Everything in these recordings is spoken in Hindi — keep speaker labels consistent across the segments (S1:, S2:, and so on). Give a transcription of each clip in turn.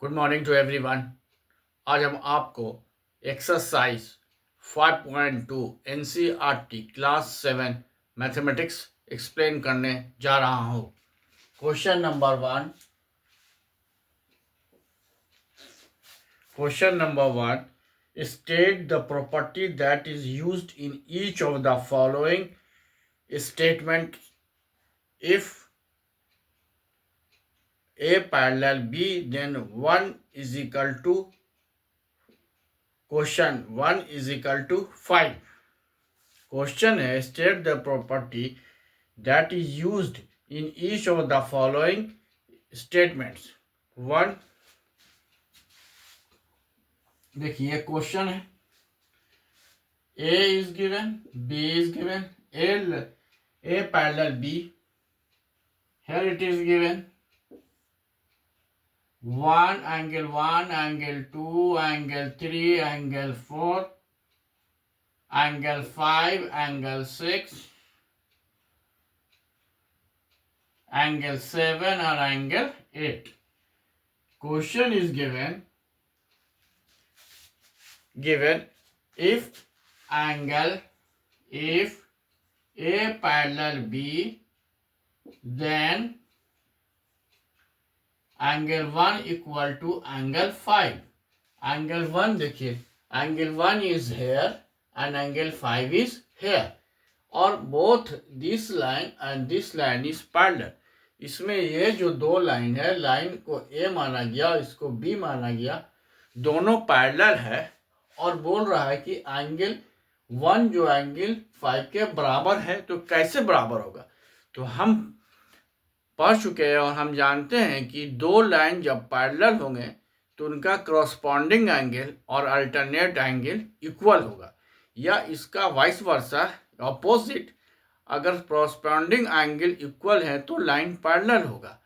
S1: Good morning to everyone. आज हम आपको exercise 5.2 NCERT class 7 mathematics explain करने जा रहा हूँ। Question number one, state the property that is used in each of the following statement if A parallel B, then 1 is equal to question 1 is equal to 5. Question है, state the property that is used in each of the following statements. 1, देखिए क्वेश्चन है, A is given, B is given, A parallel B. Here it is given 1 angle 1, angle 2, angle 3, angle 4, angle 5, angle 6, angle 7 or angle 8. Question is given if A parallel B, then angle 1 equal to angle 5. Angle 1 देखिए, angle 1 is here and angle 5 is here, और both this line and this line is parallel. इसमें ये जो दो लाइन है, लाइन को A माना गया, इसको B माना गया, दोनों पैरेलल है, और बोल रहा है कि एंगल 1 जो एंगल 5 के बराबर है। तो कैसे बराबर होगा? तो हम पढ़ चुके हैं और हम जानते हैं कि दो लाइन जब पैरेलल होंगे तो उनका करस्पॉन्डिंग एंगल और अल्टरनेट एंगल इक्वल होगा, या इसका वाइस वर्सा ऑपोजिट, अगर करस्पॉन्डिंग एंगल इक्वल है तो लाइन पैरेलल होगा,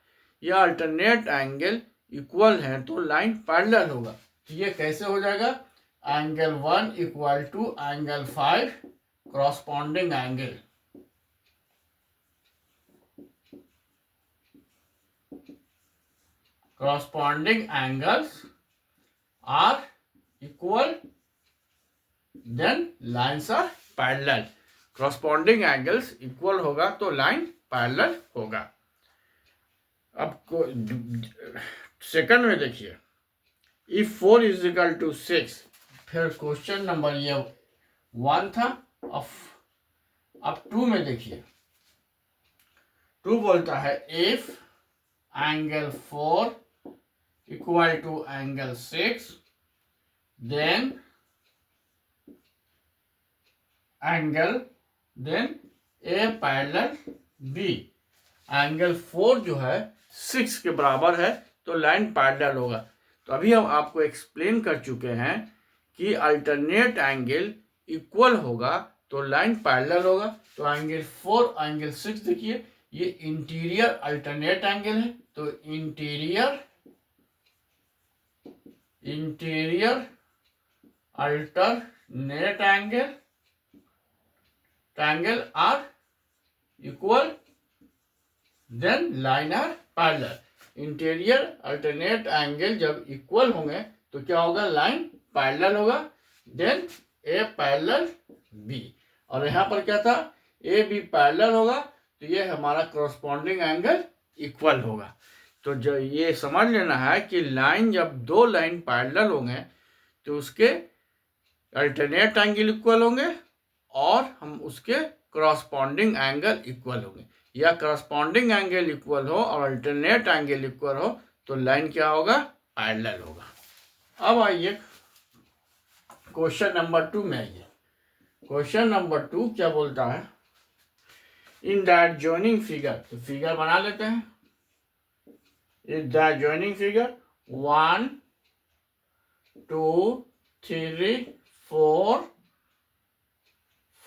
S1: या अल्टरनेट एंगल इक्वल है तो लाइन पैरेलल होगा। तो ये कैसे हो जाएगा? Angle 1 equal to angle 5 corresponding angle, corresponding angles are equal, then lines are parallel. corresponding angles equal होगा तो लाइन पैरेलल होगा। अब सेकंड में देखिए, if 4 is equal to 6, फिर क्वेश्चन नंबर ये 1 था। अब 2 में देखिए, 2 बोलता है if angle 4 equal to angle 6, then A parallel B. Angle 4 जो है 6 के बराबर है तो लाइन पैरेलल होगा। तो अभी हम आपको एक्सप्लेन कर चुके हैं कि अल्टरनेट एंगल इक्वल होगा तो लाइन पैरेलल होगा। तो एंगल 4 एंगल 6 देखिए, ये इंटीरियर अल्टरनेट एंगल है, तो interior alternate angle are equal, then line are parallel. Interior alternate angle जब इक्वल होंगे तो क्या होगा? लाइन पैरेलल होगा, देन ए पैरेलल बी। और यहाँ पर क्या था? ए बी पैरेलल होगा, तो ये हमारा करस्पॉन्डिंग एंगल इक्वल होगा। तो जो ये समझ लेना है कि लाइन जब दो लाइन पैरेलल होंगे तो उसके अल्टरनेट एंगल इक्वल होंगे और हम उसके करस्पॉन्डिंग एंगल इक्वल होंगे, या करस्पॉन्डिंग एंगल इक्वल हो और अल्टरनेट एंगल इक्वल हो तो लाइन क्या होगा? पैरेलल होगा। अब आइए क्वेश्चन नंबर 2 में आइए। क्वेश्चन नंबर 2 क्या बोलता है? इन द एडजॉइनिंग फिगर, तो फिगर बना लेते हैं। इज द एडजॉइनिंग फिगर 1 2 3 4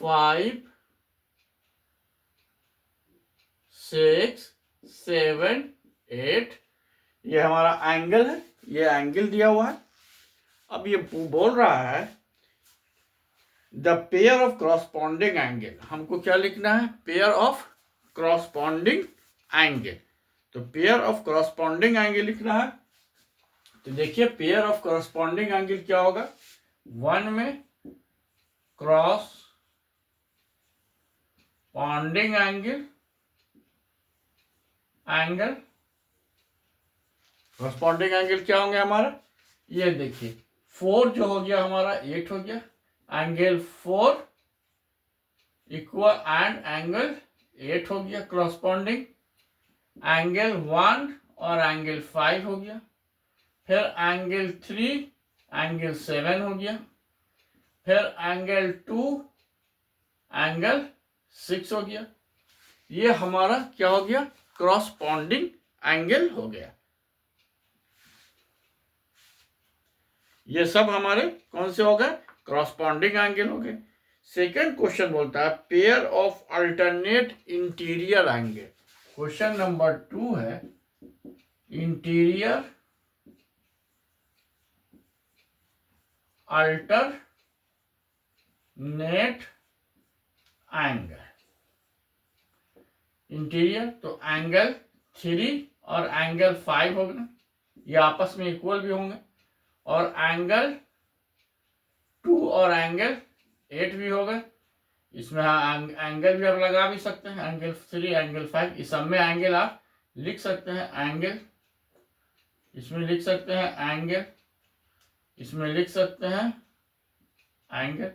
S1: 5 6 7 8, ये हमारा एंगल है, ये एंगल दिया हुआ है। अब ये बोल रहा है the pair of corresponding angle, हमको क्या लिखना है? Pair of corresponding angle. तो पेयर ऑफ करस्पॉन्डिंग एंगल लिखना है, तो देखिए पेयर ऑफ करस्पॉन्डिंग एंगल क्या होगा, वन में क्रॉस पॉन्डिंग एंगल करस्पॉन्डिंग एंगल क्या होंगे हमारा, ये देखिए 4 जो हो गया हमारा 8 हो गया, एंगल 4 इक्वल एंड एंगल 8 हो गया करस्पॉन्डिंग, एंगल 1 और एंगल 5 हो गया, फिर एंगल 3 एंगल 7 हो गया, फिर एंगल 2 एंगल 6 हो गया। ये हमारा क्या हो गया, क्रॉसपॉन्डिंग एंगल हो गया। ये सब हमारे कौन से हो गए, क्रॉसपॉन्डिंग एंगल हो गए। सेकेंड क्वेश्चन बोलता है pair of alternate interior angle. Question number 2 है इंटीरियर अल्टरनेट एंगल। इंटीरियर तो एंगल 3 और एंगल 5 होगा, ये आपस में इक्वल भी होंगे, और एंगल 2 और एंगल 8 भी होगा। इसमें एंगल भी आप लगा भी सकते हैं, एंगल 3 एंगल 5, इस सब में एंगल आप लिख सकते हैं, एंगल इसमें लिख सकते हैं, एंगल इसमें लिख सकते हैं एंगल।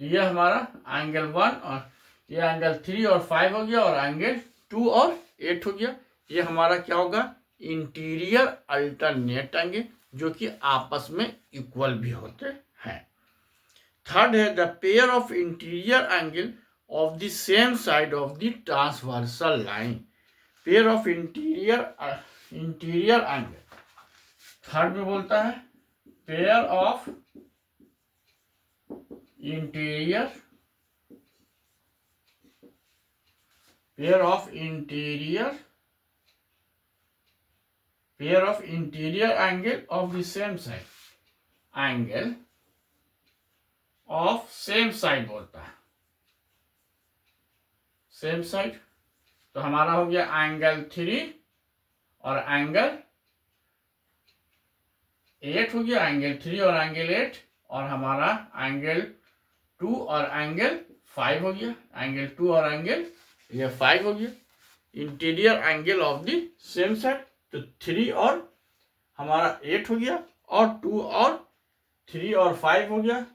S1: ये हमारा एंगल 1 और ये एंगल 3 और 5 हो गया, और एंगल 2 और 8 हो गया। ये हमारा क्या होगा, इंटीरियर अल्टरनेट एंगल, जो कि आपस में इक्वल भी होते हैं। थर्ड है the pair of interior angle of the same side of the transversal line. Pair of interior angle, third में बोलता है pair of interior angle of the same side, angle of same side बोलता है, सेम साइड। तो हमारा हो गया एंगल 3 और एंगल 8 हो गया, एंगल 3 और एंगल 8, और हमारा एंगल 2 और एंगल 5 हो गया, एंगल 2 और एंगल ये 5 हो गया। Interior angle of the same side, तो 3 और हमारा 8 हो गया, और 2 और 3 और 5 हो गया,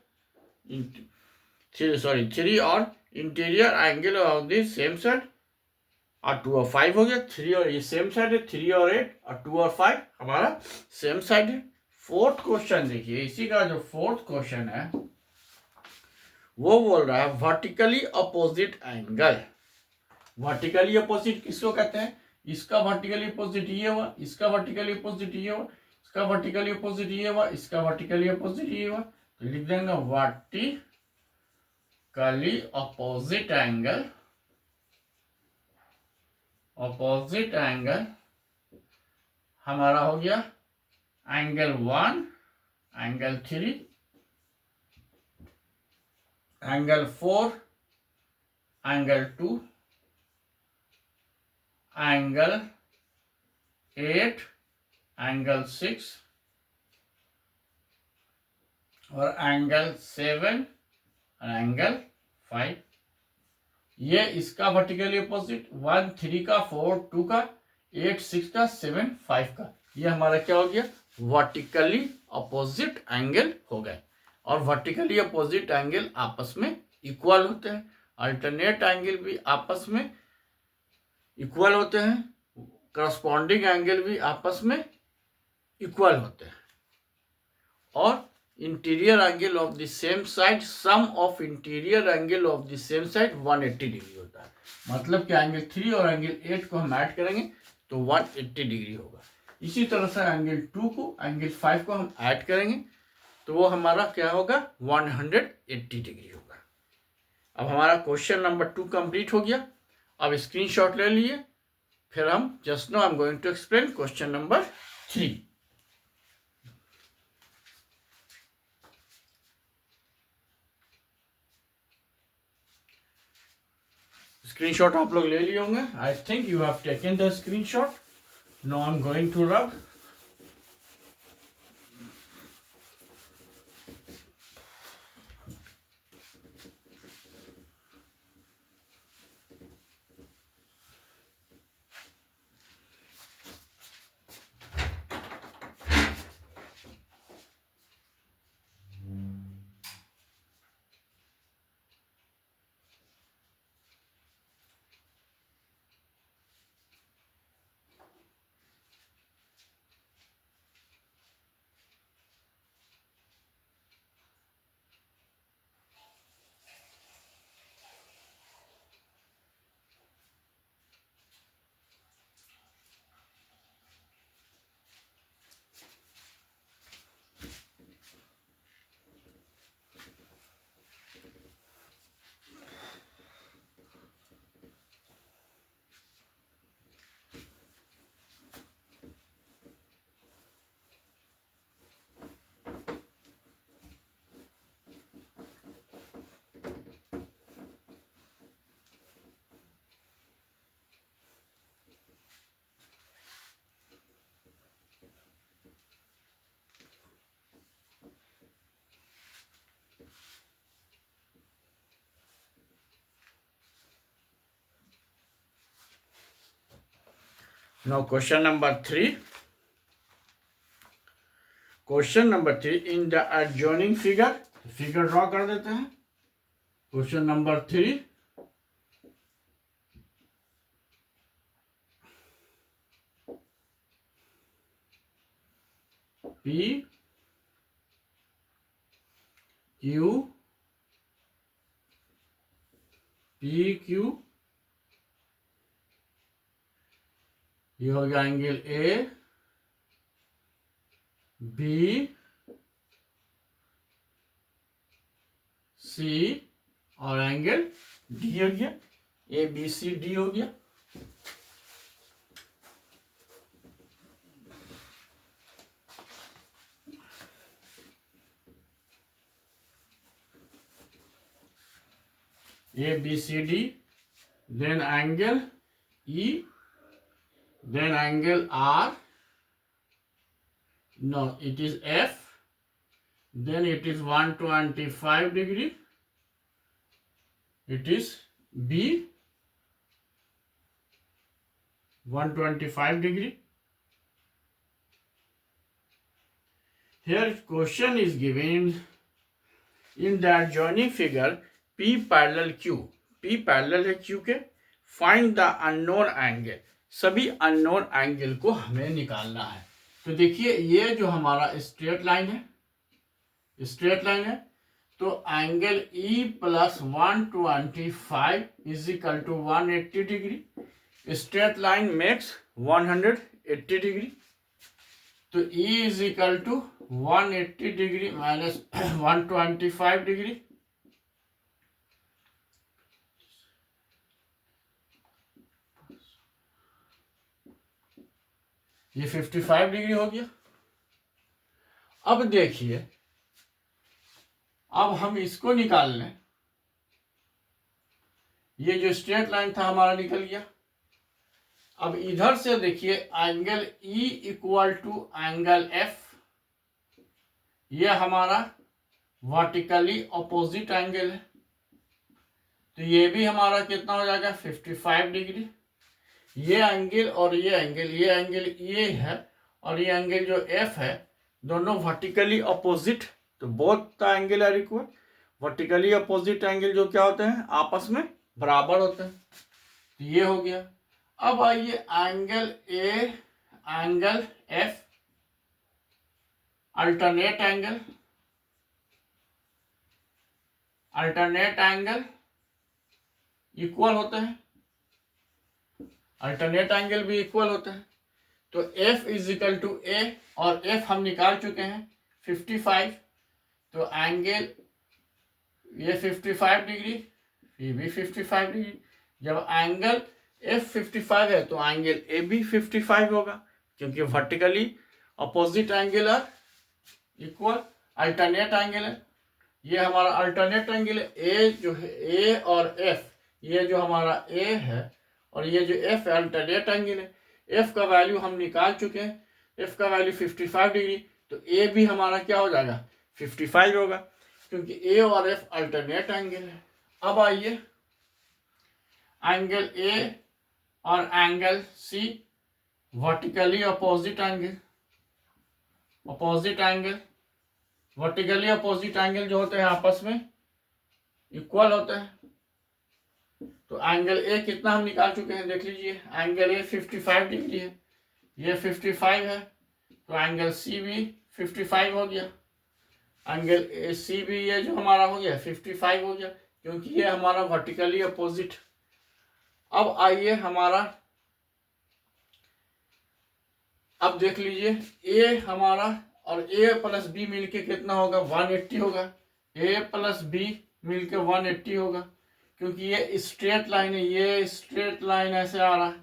S1: 3 और interior angle of the same side, और 2 और 5 हो गया। 3 और ये सेम साइड है, 3 और 8, और 2 और 5 हमारा सेम साइड है। फोर्थ क्वेश्चन देखिए, इसी का जो फोर्थ क्वेश्चन है वो बोल रहा है vertically opposite angle. Vertically opposite किसको कहते हैं, इसका वर्टिकली अपोजिट ये हुआ, इसका वर्टिकली अपोजिट ये हुआ, इसका वर्टिकली अपोजिट ये हुआ, इसका वर्टिकली अपोजिट ये हुआ। तो लिख देंगे वर्टिकली अपोजिट एंगल हमारा हो गया angle 1, angle 3, angle 4, angle 2, angle 8, angle 6 और एंगल 7 और एंगल 5। ये इसका वर्टिकली अपोजिट 1 3 का, 4 2 का, 8 6 का, 7 5 का, ये हमारा क्या हो गया, वर्टिकली अपोजिट एंगल हो गए। और वर्टिकली अपोजिट एंगल आपस में इक्वल होते हैं, अल्टरनेट एंगल भी आपस में इक्वल होते हैं, करस्पॉन्डिंग एंगल भी आपस में इक्वल होते हैं। और interior angle of the same side, sum of interior angle of the same side 180 degree होता है। मतलब कि एंगल 3 और एंगल 8 को हम ऐड करेंगे तो 180 डिग्री होगा। इसी तरह से एंगल 2 को, एंगल 5 को हम ऐड करेंगे तो वो हमारा क्या होगा, 180 डिग्री होगा। अब हमारा क्वेश्चन नंबर 2 कंप्लीट हो गया। अब स्क्रीनशॉट ले लिए, फिर हम just now I am going to explain question number 3। Screenshot आप लोग ले लिए होंगे, I think you have taken the screenshot. Now I am going to rub. Now question number 3. Question number 3 in the adjoining figure. Figure draw कर देते हैं. Question number 3. P Q PQ, ये हो गया एंगल ए बी सी और एंगल डी हो गया. ए बी सी डी हो गया. A B C D, then angle E, then angle R, no it is F, then it is 125 degree, it is B 125 degree. Here question is given in the adjoining figure P parallel Q. P parallel है Q के. Find the unknown angle. सभी अननोन एंगल को हमें निकालना है. तो देखिए ये जो हमारा स्ट्रेट लाइन है, स्ट्रेट लाइन है, तो angle E plus 125 is equal to 180 degree. Straight line makes 180 degree. तो E is equal to 180 degree minus 125 degree. ये 55 डिग्री हो गया. अब देखिए, अब हम इसको निकाल लें. ये जो स्ट्रेट लाइन था हमारा निकल गया. अब इधर से देखिए angle E equal to angle F, ये हमारा वर्टिकली अपोजिट एंगल है. तो ये भी हमारा कितना हो जाएगा 55 डिग्री. ये एंगल और ये एंगल ये है और ये एंगल जो F है, दोनों वर्टिकली अपोजिट. तो both the angle are equal. Vertically opposite angle जो क्या होते हैं, आपस में बराबर होते हैं. तो ये हो गया. अब आइए angle A angle F alternate angle equal होते हैं. अल्टरनेट एंगल भी इक्वल होता है. तो F is equal to A और F हम निकाल चुके हैं 55. तो एंगल ये 55 डिग्री, ये भी 55 डिग्री. जब एंगल F 55 है तो एंगल A भी 55 होगा, क्योंकि vertically opposite angle are equal. Alternate angle है, ये हमारा अल्टरनेट एंगल है. A जो है A और F, ये जो हमारा A है और ये जो F अल्टरनेट एंगल है. F का वैल्यू हम निकाल चुके हैं. F का वैल्यू 55 डिग्री. तो A भी हमारा क्या हो जाएगा 55 होगा, क्योंकि A और F अल्टरनेट एंगल है. अब आइए एंगल A और angle C vertically opposite angle. Vertically opposite angle जो होते हैं आपस में इक्वल होते हैं. तो एंगल ए कितना हम निकाल चुके हैं देख लीजिए. एंगल ए 55 डिग्री है, ये 55 है. तो एंगल सी भी 55 हो गया. एंगल ए सी भी ये जो हमारा हो गया 55 हो गया, क्योंकि ये हमारा वर्टिकली अपोजिट. अब आइए हमारा, अब देख लीजिए ए हमारा और ए प्लस बी मिलके कितना होगा 180 होगा. ए प्लस बी मिलके 180 होगा, क्योंकि ये स्ट्रेट लाइन है, ये स्ट्रेट लाइन ऐसे आ रहा है.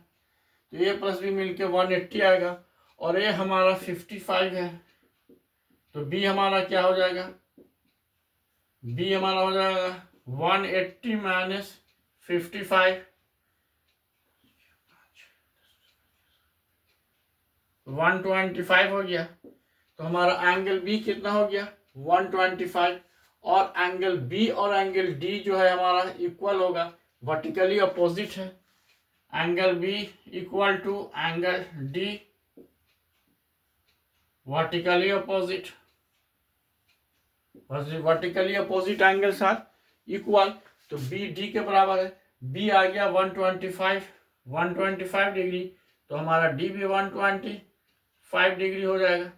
S1: तो ए प्लस बी मिलके 180 आएगा और ए हमारा 55 है. तो बी हमारा क्या हो जाएगा, बी हमारा हो जाएगा 180 माइनस 55, 125 हो गया. तो हमारा एंगल बी कितना हो गया 125. और एंगल बी और एंगल डी जो है हमारा इक्वल होगा, वर्टिकली अपोजिट है. Angle B equal to angle D, vertically opposite, vertically opposite angles are equal. तो बी डी के बराबर है, बी आ गया 125 डिग्री, तो हमारा डी भी 125 डिग्री हो जाएगा,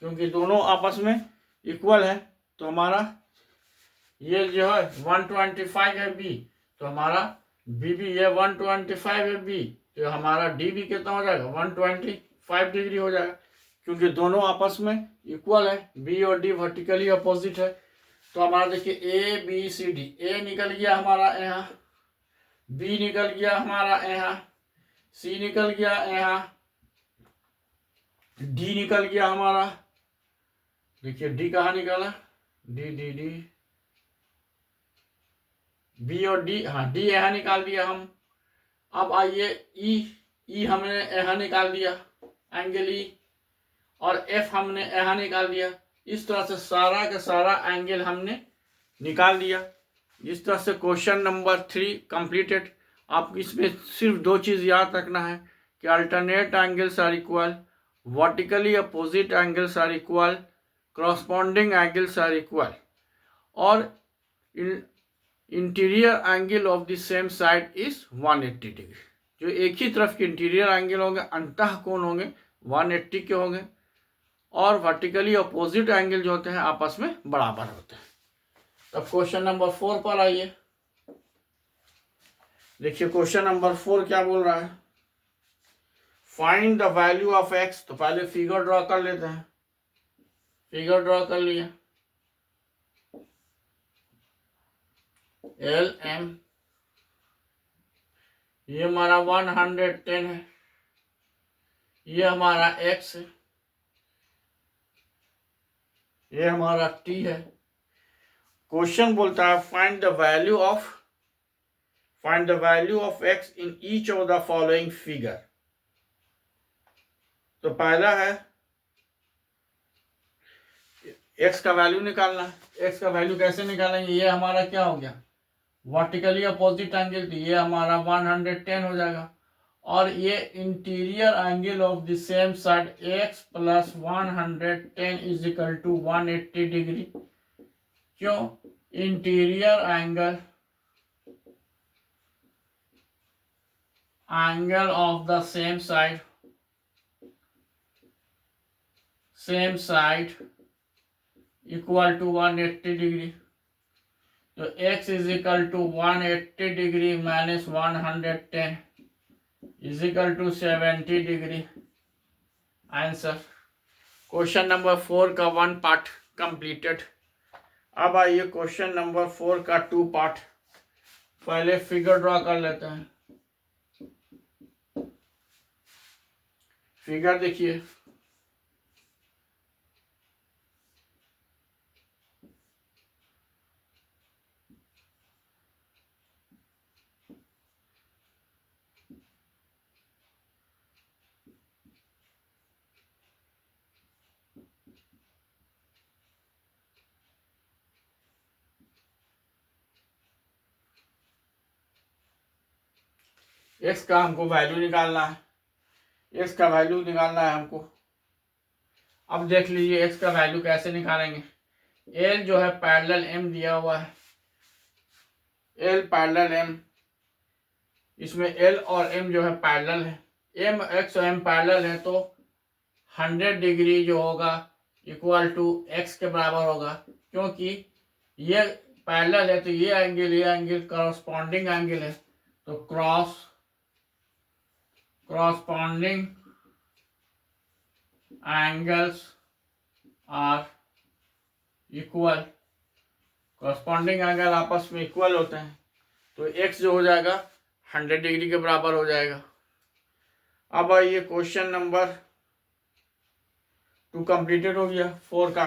S1: क्योंकि दोनों आपस में इक्वल है। तो हमारा ये जो है 125 है बी, तो हमारा बी भी ये 125 है बी, तो हमारा डी भी कितना हो जाएगा 125 डिग्री हो जाएगा, क्योंकि दोनों आपस में इक्वल है, बी और डी वर्टिकली अपोजिट है। तो हमारा देखिए ए बी सी डी, ए निकल गया हमारा यहाँ, बी निकल गया हमारा यहाँ, सी निकल गया यहाँ, डी निकल गया हमारा, देखिए डी कहाँ निकला, डी डी डी, बी और डी, हाँ डी यहाँ निकाल दिया हम। अब आइए ई हमने यहाँ निकाल दिया एंगल ई, और एफ हमने यहाँ निकाल दिया। इस तरह से सारा का सारा एंगल हमने निकाल दिया। इस तरह से क्वेश्चन नंबर 3 कंप्लीटेड। आप इसमें सिर्फ 2 चीज़ याद रखना है कि alternate angles are equal, vertically opposite angles are equal, corresponding angles are equal, और interior angle of the same side is 180 degree. जो एक ही तरफ के इंटीरियर एंगल होंगे, अंतः कोण होंगे 180 के होंगे, और वर्टिकली अपोजिट एंगल जो होते हैं आपस में बराबर होते हैं। तब क्वेश्चन नंबर 4 पर आइए। देखिए क्वेश्चन नंबर 4 क्या बोल रहा है, find the value of x. तो पहले फिगर ड्रॉ कर लेते हैं। फिगर ड्रॉ कर लिया, एल एम, ये हमारा 110 है, ये हमारा एक्स है, ये हमारा टी है। क्वेश्चन बोलता है find the value of x in each of the following figure. तो पहला है एक्स का वैल्यू निकालना। एक्स का वैल्यू कैसे निकालेंगे, ये हमारा क्या हो गया वर्टिकली अपोजिट एंगल, तो ये हमारा 110 हो जाएगा, और ये interior angle of the same side x plus 110 is equal to 180 degree. क्यों, interior angle of the same side equal to 180 degree. तो x is equal to 180 degree minus 110 is equal to 70 degree. Answer. Question number 4 का 1 पार्ट कंप्लीटेड। अब आइए क्वेश्चन नंबर 4 का 2 पार्ट। पहले फिगर ड्रॉ कर लेते हैं। फिगर देखिए, एक्स का हमको वैल्यू निकालना है, एक्स का वैल्यू निकालना है हमको। अब देख लीजिए एक्स का वैल्यू कैसे निकालेंगे। एल जो है पैरेलल एम दिया हुआ है, एल पैरेलल एम, इसमें एल और एम जो है पैरेलल है, एम एक्स और एम पैरेलल है, तो 100 डिग्री जो होगा इक्वल टू एक्स के बराबर होगा, क्योंकि ये पैरेलल है तो ये एंगल करस्पॉन्डिंग एंगल है, तो corresponding angles are equal। corresponding angle आपस में इक्वल होते हैं, तो x जो हो जाएगा 100 डिग्री के बराबर हो जाएगा। अब आइए क्वेश्चन नंबर 2 कंप्लीटेड हो गया 4 का।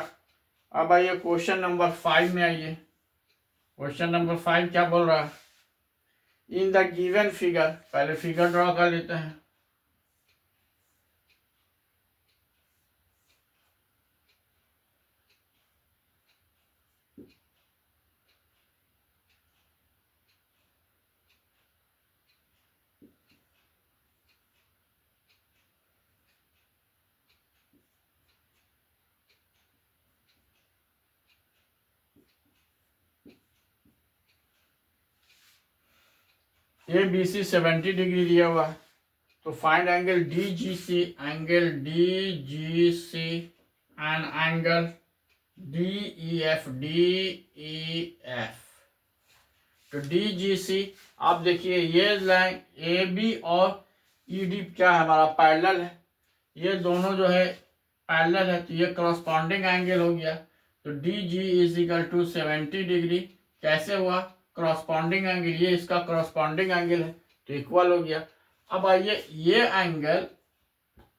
S1: अब आइए क्वेश्चन नंबर 5 में आइए। क्वेश्चन नंबर 5 क्या बोल रहा है, इन द गिवन फिगर। पहले फिगर ड्रॉ कर लेते हैं। ए बी सी 70 डिग्री दिया हुआ है, तो find angle D G C, angle D G C and angle D E F, D E F. तो डी जी सी, आप देखिए ये लाइन ए बी और ई डी क्या है, हमारा पैरेलल है, ये दोनों जो है पैरेलल है, तो ये करस्पॉन्डिंग एंगल हो गया। तो D G is equal to 70 degree, कैसे हुआ, करस्पॉन्डिंग एंगल, ये इसका करस्पॉन्डिंग एंगल है तो इक्वल हो गया। अब आइए ये एंगल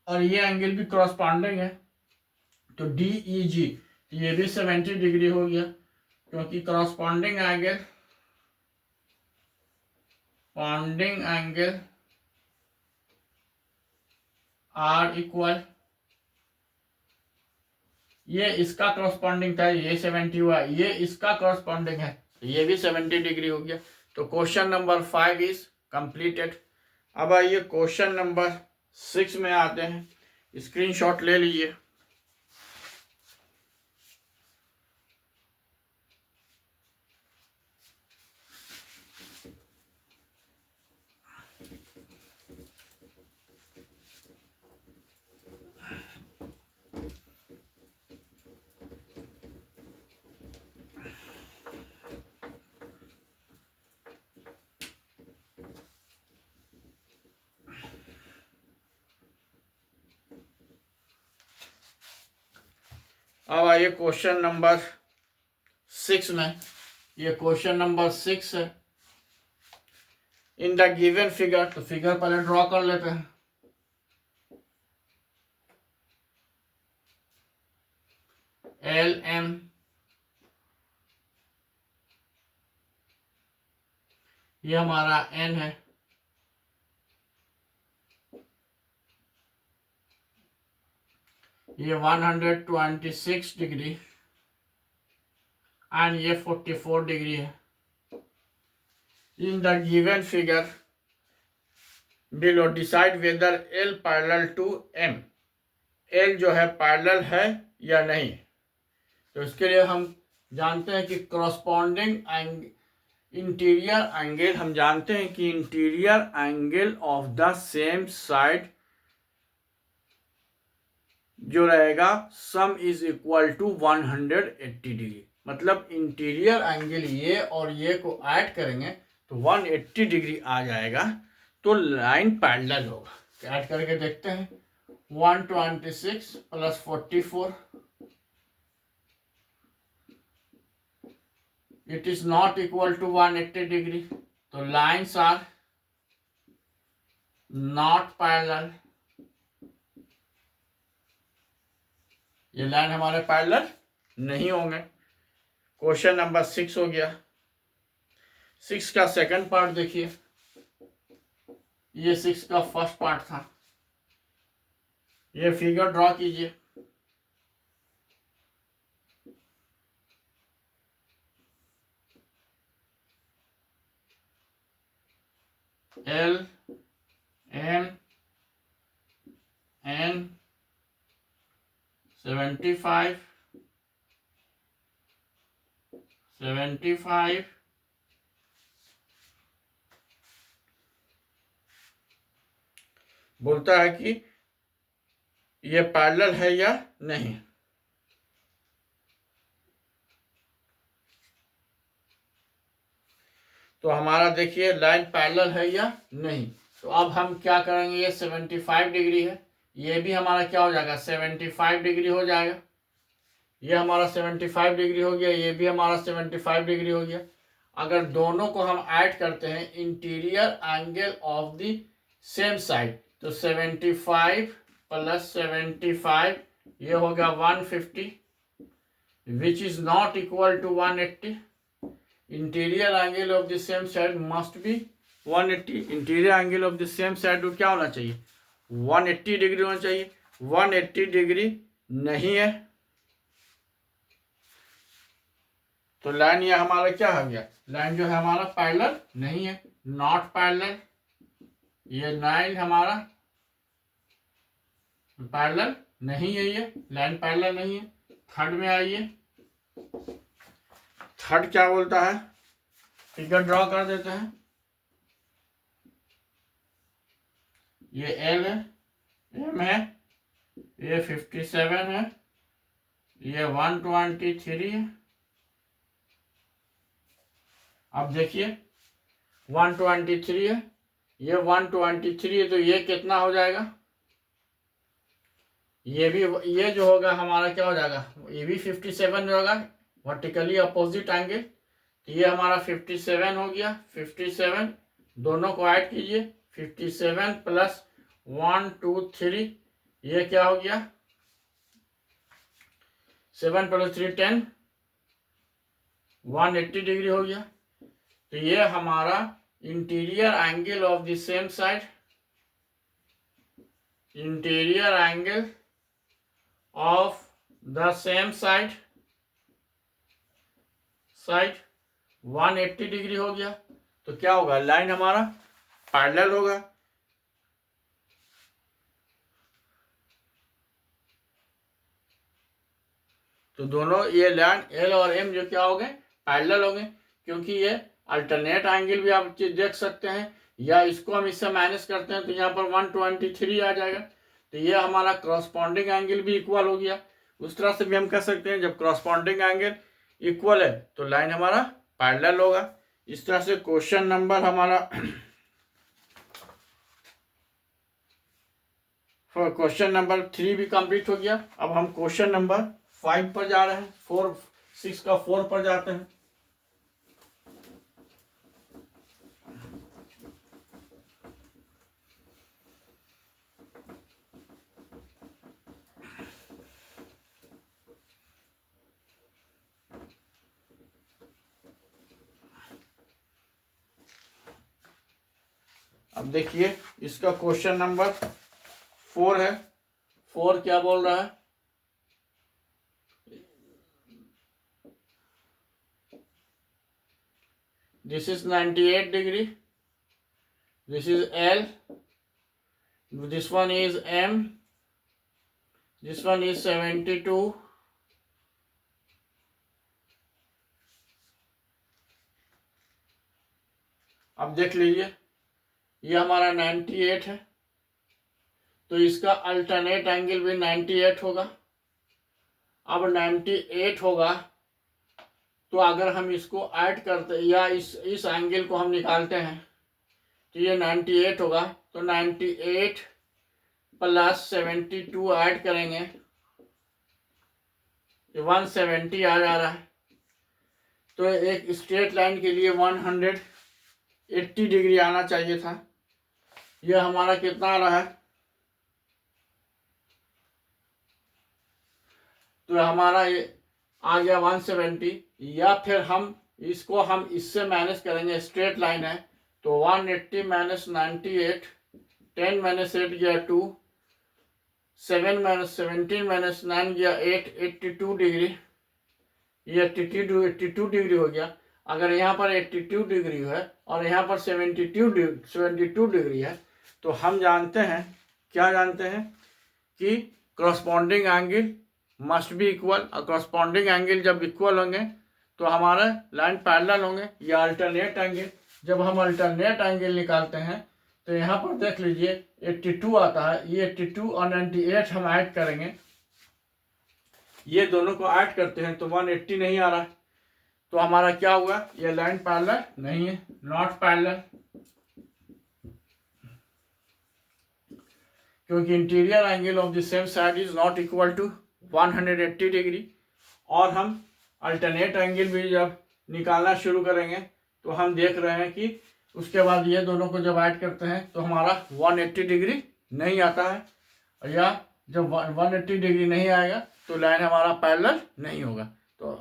S1: और ये एंगल भी करस्पॉन्डिंग है, तो डी ई जी, ये भी 70 डिग्री हो गया, क्योंकि करस्पॉन्डिंग एंगल आर इक्वल, ये इसका करस्पॉन्डिंग था, ये 70 हुआ, ये इसका करस्पॉन्डिंग है, ये भी 70 डिग्री हो गया। तो क्वेश्चन नंबर 5 इज कंप्लीटेड। अब आइए क्वेश्चन नंबर 6 में आते हैं, स्क्रीनशॉट ले लीजिए। अब आइए क्वेश्चन नंबर 6 में, ये क्वेश्चन नंबर 6 है। इन द गिवन फिगर, तो फिगर पहले ड्रॉ कर लेते हैं। एल एम, ये हमारा एन है, ये 126 डिग्री एंड ये 44 डिग्री है। In the given figure below decide whether L parallel to M, L जो है पैरेलल है या नहीं। तो इसके लिए हम जानते हैं कि करस्पॉन्डिंग इंटीरियर एंगल, हम जानते हैं कि interior angle of the same side जो रहेगा sum is equal to 180 degree, मतलब इंटीरियर एंगल ये और ये को ऐड करेंगे तो 180 डिग्री आ जाएगा, तो लाइन पैरेलल होगा। ऐड करके देखते हैं, 126 plus 44, it is not equal to 180 degree, तो लाइन्स आर नॉट पैरेलल, ये लाइन हमारे पैरेलल नहीं होंगे। क्वेश्चन नंबर 6 हो गया। 6 का सेकंड पार्ट देखिए, ये 6 का फर्स्ट पार्ट था, ये फिगर ड्रॉ कीजिए। एल एम एन 75 बोलता है कि ये पैरेलल है या नहीं। तो हमारा देखिए लाइन पैरेलल है या नहीं। तो अब हम क्या करेंगे, ये 75 डिग्री है, ये भी हमारा क्या हो जाएगा, 75 डिग्री हो जाएगा। ये हमारा 75 डिग्री हो गया, ये भी हमारा 75 डिग्री हो गया। अगर दोनों को हम ऐड करते हैं, interior angle of the same side, तो 75 प्लस 75 ये हो गया 150, which is not equal to 180। Interior angle of the same side must be 180। Interior angle of the same side को क्या होना चाहिए, 180 डिग्री होना चाहिए। 180 डिग्री नहीं है, तो लाइन ये हमारा क्या हो गया, लाइन जो है हमारा पैरेलल नहीं है, नॉट पैरेलल। ये लाइन हमारा पैरेलल नहीं है, ये लाइन पैरेलल नहीं है। थर्ड में आइए, थर्ड क्या बोलता है, फिगर ड्रॉ कर देते हैं। ये L है, M है, ये 57 है, ये 123 है। अब देखिए 123 है, ये 123 है, तो ये कितना हो जाएगा, ये भी, ये जो होगा हमारा क्या हो जाएगा, ये भी 57 होगा, वर्टिकली अपोजिट एंगल। तो ये हमारा 57 हो गया, 57 दोनों को ऐड कीजिए, 57 प्लस 1 2 3, ये क्या हो गया, 7 प्लस 3 10, 180 डिग्री हो गया। तो ये हमारा interior angle of the same side, interior angle of the same side 180 degree हो गया। तो क्या होगा, लाइन हमारा पैरेलल होगा। तो दोनों ये लाइन एल और एम जो क्या हो गए, पैरेलल हो गए, क्योंकि ये अल्टरनेट एंगल भी आप देख सकते हैं, या इसको हम इससे माइनस करते हैं तो यहाँ पर 123 आ जाएगा। तो ये हमारा क्रॉसपॉन्डिंग एंगल भी इक्वल हो गया। उस तरह से भी हम कह सकते हैं, जब क्रॉसपॉन्डिंग एंगल इक्वल है तो लाइन हमारा पैरेलल होगा। इस तरह से क्वेश्चन नंबर हमारा क्वेश्चन नंबर 3 भी कंप्लीट हो गया। अब हम क्वेश्चन नंबर 5 पर जा रहे हैं, 4 6 का 4 पर जाते हैं। अब देखिए इसका क्वेश्चन नंबर 4 है। 4 क्या बोल रहा है, this is 98 degree, this is L, this one is M, this one is 72, अब देख लीजिए ये हमारा 98 है, तो इसका अल्टरनेट एंगल भी 98 होगा। अब 98 होगा तो अगर हम इसको ऐड करते या इस एंगल को हम निकालते हैं तो ये 98 होगा। तो 98 प्लस 72 ऐड करेंगे, 170 आ जा रहा है। तो एक स्ट्रेट लाइन के लिए 180 डिग्री आना चाहिए था, यह हमारा कितना आ रहा है, तो हमारा ये आ गया 170। या फिर हम इसको हम इससे माइनस करेंगे, स्ट्रेट लाइन है तो 180 माइनस 98, 10 माइनस 8 गया 2, 7 माइनस 17 माइनस 9 गया 8, 82 डिग्री, ये 82 डिग्री हो गया। अगर यहाँ पर 82 डिग्री है और यहाँ पर 72 डिग्री है तो हम जानते हैं, क्या जानते हैं कि corresponding angle must be equal. और क्रॉसपॉन्डिंग एंगल जब इक्वल होंगे तो हमारे लाइन पैरेलल होंगे। या अल्टरनेट एंगल, जब हम अल्टरनेट एंगल निकालते हैं तो यहाँ पर देख लीजिए 82 आता है, ये 82 और 98 हम ऐड करेंगे, ये दोनों को ऐड करते हैं तो 180 नहीं आ रहा है। तो हमारा क्या हुआ, ये लाइन पैरेलल नहीं है, नॉट पैरेलल, क्योंकि interior angle of the same side is not equal to 180 degree. और हम अल्टरनेट एंगल भी जब निकालना शुरू करेंगे तो हम देख रहे हैं कि उसके बाद ये दोनों को जब ऐड करते हैं तो हमारा 180 डिग्री नहीं आता है। या जब 180 डिग्री नहीं आएगा तो लाइन हमारा पैरेलल नहीं होगा। तो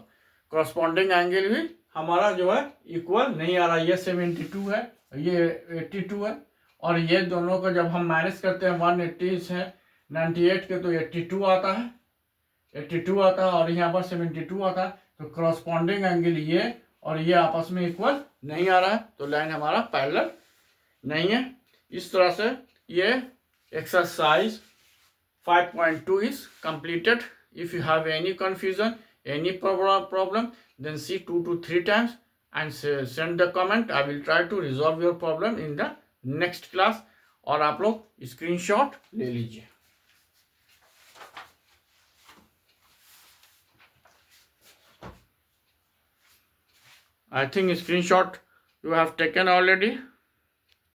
S1: कॉरस्पॉन्डिंग एंगल भी हमारा जो है इक्वल नहीं आ रहा। ये 72 है, ये 82 है, और ये दोनों को जब हम माइनस करते हैं 180 से 98 के तो 82 आता है, 82 आता है, और यहाँ पर 72 आता है। तो कॉरस्पॉन्डिंग एंगल ये और ये आपस में इक्वल नहीं आ रहा है, तो लाइन हमारा पैरेलल नहीं है। इस तरह से ये exercise 5.2 is completed. If you have any confusion, any problem, then see 2 to 3 times and send the comment. I will try to resolve your problem in the next class. और आप लोग स्क्रीनशॉट ले लीजिए। I think screenshot you have taken already.